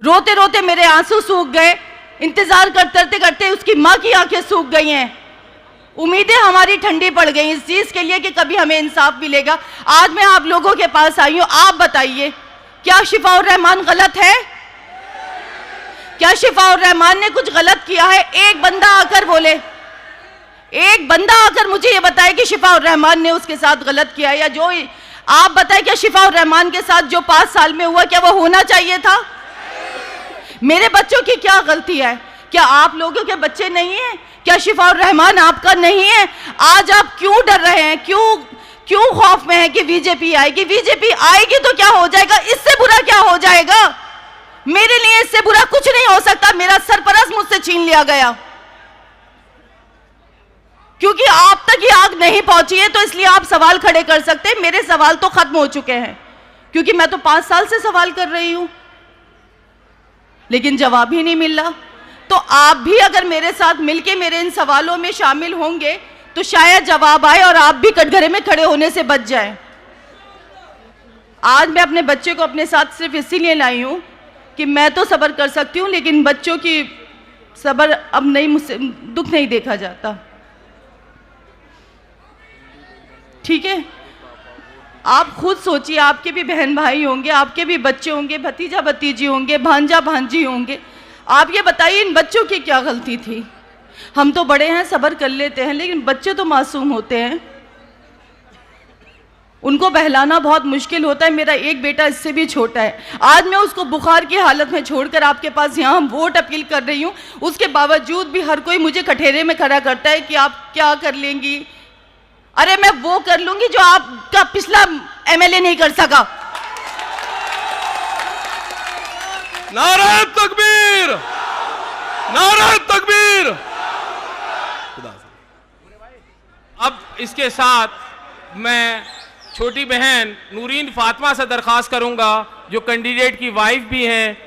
रोते रोते मेरे आंसू सूख गए, इंतजार करते करते उसकी माँ की आंखें सूख गई हैं। उम्मीदें हमारी ठंडी पड़ गई इस चीज के लिए कि कभी हमें इंसाफ मिलेगा। आज मैं आप लोगों के पास आई हूं, आप बताइए क्या शिफाउर रहमान गलत है? क्या शिफाउर रहमान ने कुछ गलत किया है? एक बंदा आकर बोले, एक बंदा आकर मुझे ये बताए कि शिफाउर रहमान ने उसके साथ गलत किया, या जो आप बताएं क्या शिफाउर रहमान के साथ जो 5 साल में हुआ क्या वो होना चाहिए था? मेरे बच्चों की क्या गलती है? क्या आप लोगों के बच्चे नहीं हैं? क्या शिफाउर रहमान आपका नहीं है? आज आप क्यों डर रहे हैं? क्यों खौफ में है कि बीजेपी आएगी? बीजेपी आएगी तो क्या हो जाएगा? इससे बुरा क्या हो जाएगा? मेरे लिए इससे बुरा कुछ नहीं हो सकता। मेरा सरपरस्त मुझसे छीन लिया गया क्योंकि आप तक ये आग नहीं पहुंची है, तो इसलिए आप सवाल खड़े कर सकते हैं। मेरे सवाल तो खत्म हो चुके हैं क्योंकि मैं तो 5 साल से सवाल कर रही हूं, लेकिन जवाब ही नहीं मिल रहा। तो आप भी अगर मेरे साथ मिलके मेरे इन सवालों में शामिल होंगे तो शायद जवाब आए और आप भी कटघरे में खड़े होने से बच जाएं। आज मैं अपने बच्चे को अपने साथ सिर्फ इसीलिए लाई हूं कि मैं तो सब्र कर सकती हूं, लेकिन बच्चों की सब्र अब नहीं, मुझसे दुख नहीं देखा जाता। ठीक है, आप खुद सोचिए, आपके भी बहन भाई होंगे, आपके भी बच्चे होंगे, भतीजा भतीजी होंगे, भांजा भांजी होंगे। आप ये बताइए इन बच्चों की क्या गलती थी? हम तो बड़े हैं, सब्र कर लेते हैं, लेकिन बच्चे तो मासूम होते हैं, उनको बहलाना बहुत मुश्किल होता है। मेरा एक बेटा इससे भी छोटा है, आज मैं उसको बुखार की हालत में छोड़कर आपके पास यहाँ वोट अपील कर रही हूँ। उसके बावजूद भी हर कोई मुझे कठेरे में खड़ा करता है कि आप क्या कर लेंगी। अरे मैं वो कर लूंगी जो आपका पिछला एमएलए नहीं कर सका। नारे तकबीर, नारे तकबीर। अब इसके साथ मैं छोटी बहन नूरीन फातिमा से दरख्वास्त करूंगा, जो कैंडिडेट की वाइफ भी हैं,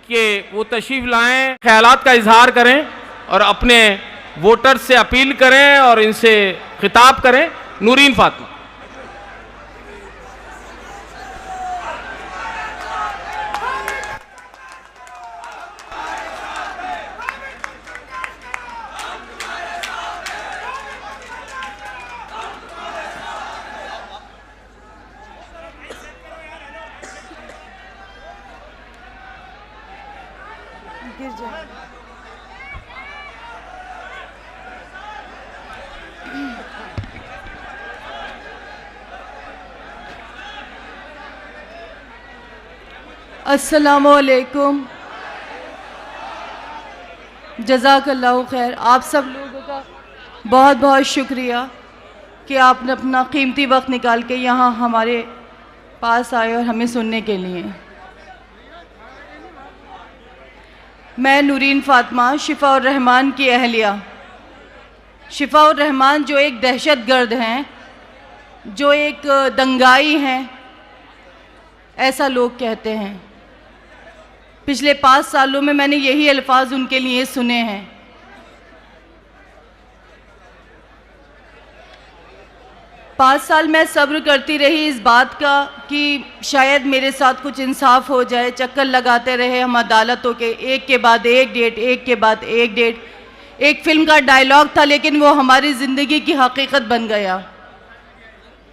कि वो तशरीफ लाएं, ख्यालात का इजहार करें और अपने वोटर्स से अपील करें और इनसे खिताब करें। नूरीन फातिमा। गिर जाए। अस्सलामुअलैकुम, जज़ाकल्लाहु खैर। आप सब लोगों का बहुत बहुत शुक्रिया कि आपने अपना कीमती वक्त निकाल के यहाँ हमारे पास आए और हमें सुनने के लिए। मैं नूरीन फातिमा, शिफाउर रहमान की अहलिया। शिफाउर रहमान जो एक दहशतगर्द हैं, जो एक दंगाई हैं, ऐसा लोग कहते हैं। पिछले 5 सालों में मैंने यही अल्फाज उनके लिए सुने हैं। पाँच साल मैं सब्र करती रही इस बात का कि शायद मेरे साथ कुछ इंसाफ हो जाए। चक्कर लगाते रहे हम अदालतों के, एक के बाद एक डेट, एक के बाद एक डेट। एक फिल्म का डायलॉग था, लेकिन वो हमारी ज़िंदगी की हकीकत बन गया।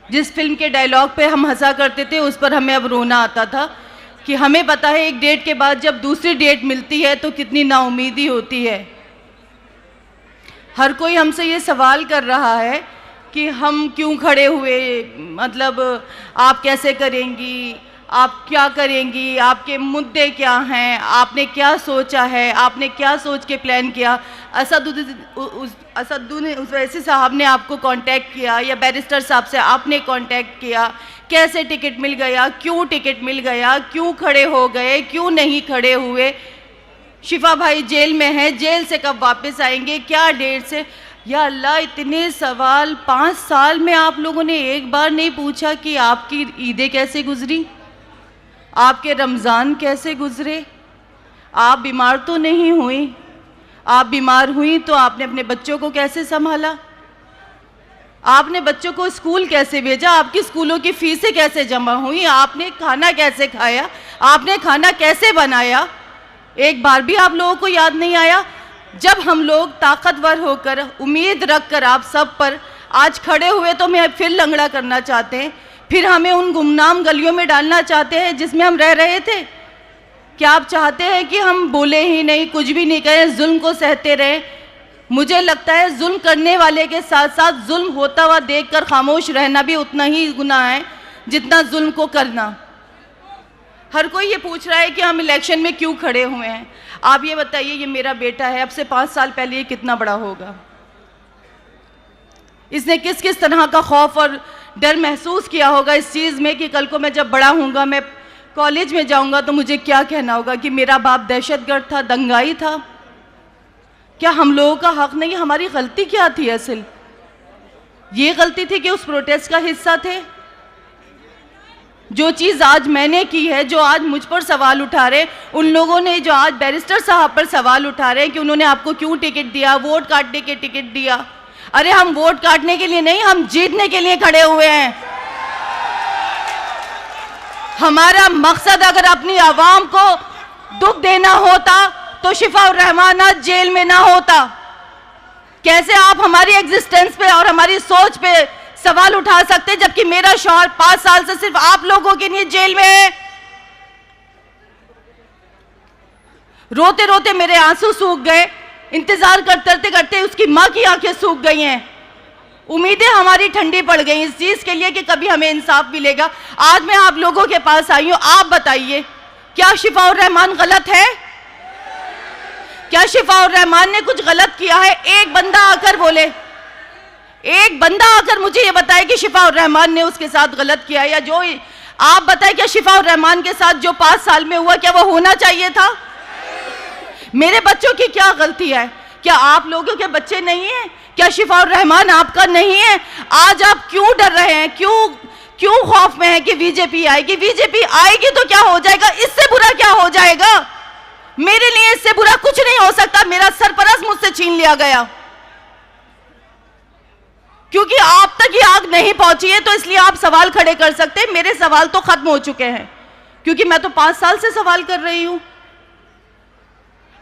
जिस फिल्म के डायलॉग पे हम हंसा करते थे, उस पर हमें अब रोना आता था कि हमें पता है एक डेट के बाद जब दूसरी डेट मिलती है तो कितनी नाउमीदी होती है। हर कोई हमसे ये सवाल कर रहा है कि हम क्यों खड़े हुए, मतलब आप कैसे करेंगी, आप क्या करेंगी, आपके मुद्दे क्या हैं, आपने क्या सोचा है, आपने क्या सोच के प्लान किया। असदुद्दीन ओवैसी साहब ने आपको कांटेक्ट किया या बैरिस्टर साहब से आपने कांटेक्ट किया? कैसे टिकट मिल गया, क्यों टिकट मिल गया, क्यों खड़े हो गए, क्यों नहीं खड़े हुए? शिफा भाई जेल में है, जेल से कब वापस आएंगे, क्या डेट से? या अल्लाह, इतने सवाल 5 साल में आप लोगों ने एक बार नहीं पूछा कि आपकी ईदें कैसे गुजरी, आपके रमज़ान कैसे गुजरे? आप बीमार तो नहीं हुई? आप बीमार हुई तो आपने अपने बच्चों को कैसे संभाला? आपने बच्चों को स्कूल कैसे भेजा? आपकी स्कूलों की फीसें कैसे जमा हुई? आपने खाना कैसे खाया? आपने खाना कैसे बनाया? एक बार भी आप लोगों को याद नहीं आया? जब हम लोग ताकतवर होकर उम्मीद रखकर आप सब पर आज खड़े हुए तो हमें फिर लंगड़ा करना चाहते हैं, फिर हमें उन गुमनाम गलियों में डालना चाहते हैं जिसमें हम रह रहे थे। क्या आप चाहते हैं कि हम बोले ही नहीं, कुछ भी नहीं करें, जुल्म को सहते रहें? मुझे लगता है जुल्म करने वाले के साथ साथ जुल्म होता हुआ देखकर खामोश रहना भी उतना ही गुनाह है जितना जुल्म को करना। हर कोई ये पूछ रहा है कि हम इलेक्शन में क्यों खड़े हुए हैं। आप ये बताइए, ये मेरा बेटा है, अब से 5 साल पहले ये कितना बड़ा होगा? इसने किस किस तरह का खौफ और डर महसूस किया होगा इस चीज़ में कि कल को मैं जब बड़ा होऊंगा, मैं कॉलेज में जाऊंगा तो मुझे क्या कहना होगा कि मेरा बाप दहशतगर्द था, दंगाई था। क्या हम लोगों का हक नहीं? हमारी गलती क्या थी असल? ये गलती थी कि उस प्रोटेस्ट का हिस्सा थे। जो चीज़ आज मैंने की है, जो आज मुझ पर सवाल उठा रहे, उन लोगों ने जो आज बैरिस्टर साहब पर सवाल उठा रहे हैं कि उन्होंने आपको क्यों टिकट दिया, वोट काटने के टिकट दिया। अरे हम वोट काटने के लिए नहीं, हम जीतने के लिए खड़े हुए हैं। हमारा मकसद अगर अपनी आवाम को दुख देना होता तो शिफाउर रहमान आज जेल में ना होता। कैसे आप हमारी एग्जिस्टेंस पे और हमारी सोच पे सवाल उठा सकते जबकि मेरा शौहर 5 साल से सिर्फ आप लोगों के लिए जेल में है? रोते रोते मेरे आंसू सूख गए, इंतजार करते करते उसकी माँ की आंखें सूख गई हैं। उम्मीदें हमारी ठंडी पड़ गई इस चीज के लिए कि कभी हमें इंसाफ मिलेगा। आज मैं आप लोगों के पास आई हूं, आप बताइए, क्या शिफाउर रहमान गलत है? क्या शिफाउर रहमान ने कुछ गलत किया है? एक बंदा आकर बोले, एक बंदा आकर मुझे ये बताए कि शिफाउर रहमान ने उसके साथ गलत किया, या जो आप बताएं क्या शिफाउर रहमान के साथ जो 5 साल में हुआ क्या वो होना चाहिए था? मेरे बच्चों की क्या गलती है? क्या आप लोगों के बच्चे नहीं हैं? क्या शिफाउर रहमान आपका नहीं है? आज आप क्यों डर रहे हैं? क्यों खौफ में है कि बीजेपी आएगी? बीजेपी आएगी तो क्या हो जाएगा? इससे बुरा क्या हो जाएगा? मेरे लिए इससे बुरा कुछ नहीं हो सकता। मेरा सरपरस्त मुझसे छीन लिया गया क्योंकि आप तक ये आग नहीं पहुंची है, तो इसलिए आप सवाल खड़े कर सकते हैं। मेरे सवाल तो खत्म हो चुके हैं क्योंकि मैं तो 5 साल से सवाल कर रही हूं,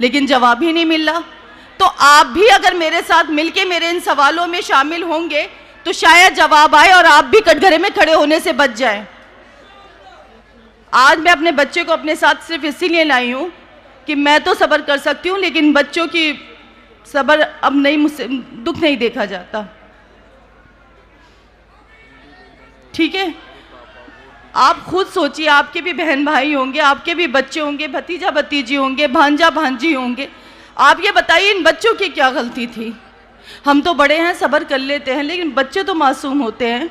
लेकिन जवाब ही नहीं मिल रहा। तो आप भी अगर मेरे साथ मिलके मेरे इन सवालों में शामिल होंगे तो शायद जवाब आए और आप भी कटघरे में खड़े होने से बच जाएं। आज मैं अपने बच्चे को अपने साथ सिर्फ इसीलिए लाई हूं कि मैं तो सब्र कर सकती हूं, लेकिन बच्चों की सब्र अब नहीं, मुझसे दुख नहीं देखा जाता। ठीक है, आप खुद सोचिए, आपके भी बहन भाई होंगे, आपके भी बच्चे होंगे, भतीजा भतीजी होंगे, भांजा भांजी होंगे। आप ये बताइए इन बच्चों की क्या गलती थी? हम तो बड़े हैं, सब्र कर लेते हैं, लेकिन बच्चे तो मासूम होते हैं,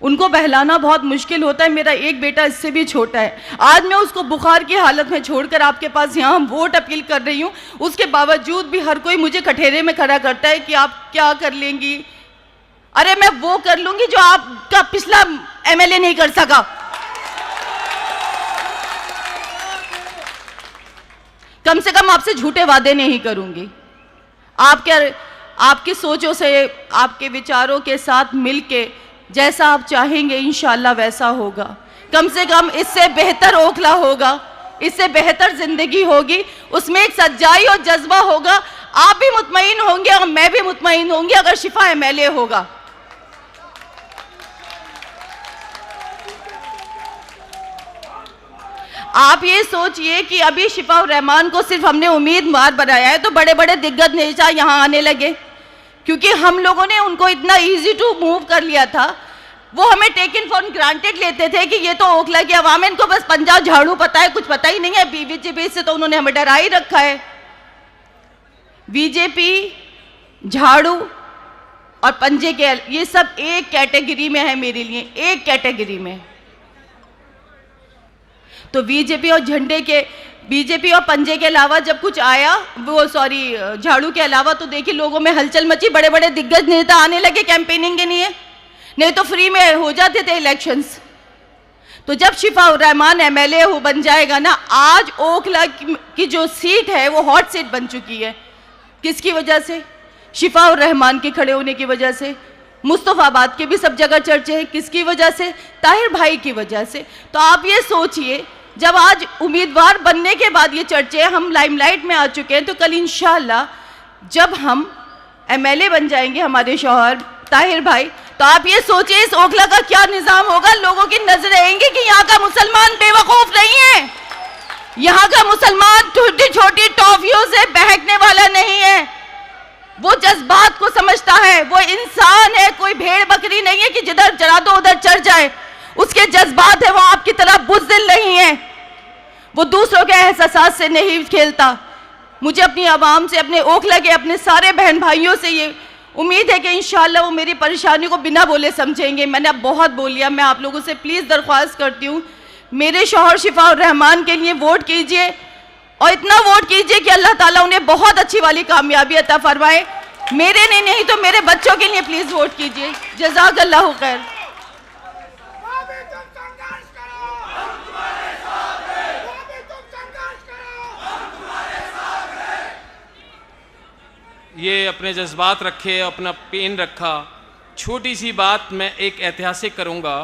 उनको बहलाना बहुत मुश्किल होता है। मेरा एक बेटा इससे भी छोटा है, आज मैं उसको बुखार की हालत में छोड़कर आपके पास यहाँ वोट अपील कर रही हूँ। उसके बावजूद भी हर कोई मुझे कठेरे में खड़ा करता है कि आप क्या कर लेंगी। अरे मैं वो कर लूंगी जो आपका पिछला एमएलए नहीं कर सका। कम से कम आपसे झूठे वादे नहीं करूंगी। आपकी सोचों से, आपके विचारों के साथ मिलके जैसा आप चाहेंगे इंशाल्लाह वैसा होगा। कम से कम इससे बेहतर ओखला होगा, इससे बेहतर जिंदगी होगी, उसमें एक सच्चाई और जज्बा होगा। आप भी मुतमईन होंगे और मैं भी मुतमईन होंगी अगर शिफा एमएलए होगा। आप ये सोचिए कि अभी शिफाउर रहमान को सिर्फ हमने उम्मीदवार बनाया है तो बड़े बड़े दिग्गज नेता यहाँ आने लगे, क्योंकि हम लोगों ने उनको इतना इजी टू मूव कर लिया था। वो हमें टेकन फॉर ग्रांटेड लेते थे कि ये तो ओखला की आवाम है, इनको बस पंजाब झाड़ू पता है, कुछ पता ही नहीं है। बीजेपी से तो उन्होंने हमें डरा ही रखा है। बीजेपी, झाड़ू और पंजे के, ये सब एक कैटेगरी में है मेरे लिए, एक कैटेगरी में। तो बीजेपी और पंजे के अलावा जब कुछ आया, झाड़ू के अलावा, तो देखिए लोगों में हलचल मची, बड़े बड़े दिग्गज नेता आने लगे कैंपेनिंग के लिए, नहीं तो फ्री में हो जाते थे इलेक्शंस। तो जब शिफाउर रहमान एमएलए बन जाएगा ना, आज ओखला की जो सीट है वो हॉट सीट बन चुकी है। किसकी वजह से? शिफाउर रहमान के खड़े होने की वजह से। मुस्तफाबाद के भी सब जगह चर्चे हैं, किसकी वजह से? ताहिर भाई की वजह से। तो आप ये सोचिए, जब आज उम्मीदवार बनने के बाद ये चर्चे हम लाइमलाइट में आ चुके हैं, तो कल इंशाअल्लाह जब हम एमएलए बन जाएंगे हमारे शौहर ताहिर भाई, तो आप ये सोचिए इस ओखला का क्या निजाम होगा। लोगों की नजरें आएंगी कि यहाँ का मुसलमान बेवकूफ नहीं है, यहाँ का मुसलमान छोटी छोटी टॉफियों से बहकने वाला नहीं है, वो जज्बात को समझता है, वो इंसान है, कोई भेड़ बकरी नहीं है कि जिधर चरा दो उधर चढ़ जाए। उसके जज्बात है, वो आपकी तरह बुज़दिल नहीं है, वो दूसरों के एहसास से नहीं खेलता। मुझे अपनी आवाम से, अपने ओखला के अपने सारे बहन भाइयों से ये उम्मीद है कि इंशाअल्लाह वो मेरी परेशानी को बिना बोले समझेंगे। मैंने अब बहुत बोल लिया, मैं आप लोगों से प्लीज़ दरख्वास्त करती हूँ, मेरे शौहर शिफाउर रहमान के लिए वोट कीजिए और इतना वोट कीजिए कि अल्लाह ताला उन्हें बहुत अच्छी वाली कामयाबी अता फरमाए। मेरे लिए नहीं तो मेरे बच्चों के लिए प्लीज़ वोट कीजिए। जज़ाकल्लाहु खैर। ये अपने जज्बात रखे, अपना पेन रखा। छोटी सी बात मैं एक ऐतिहासिक करूँगा।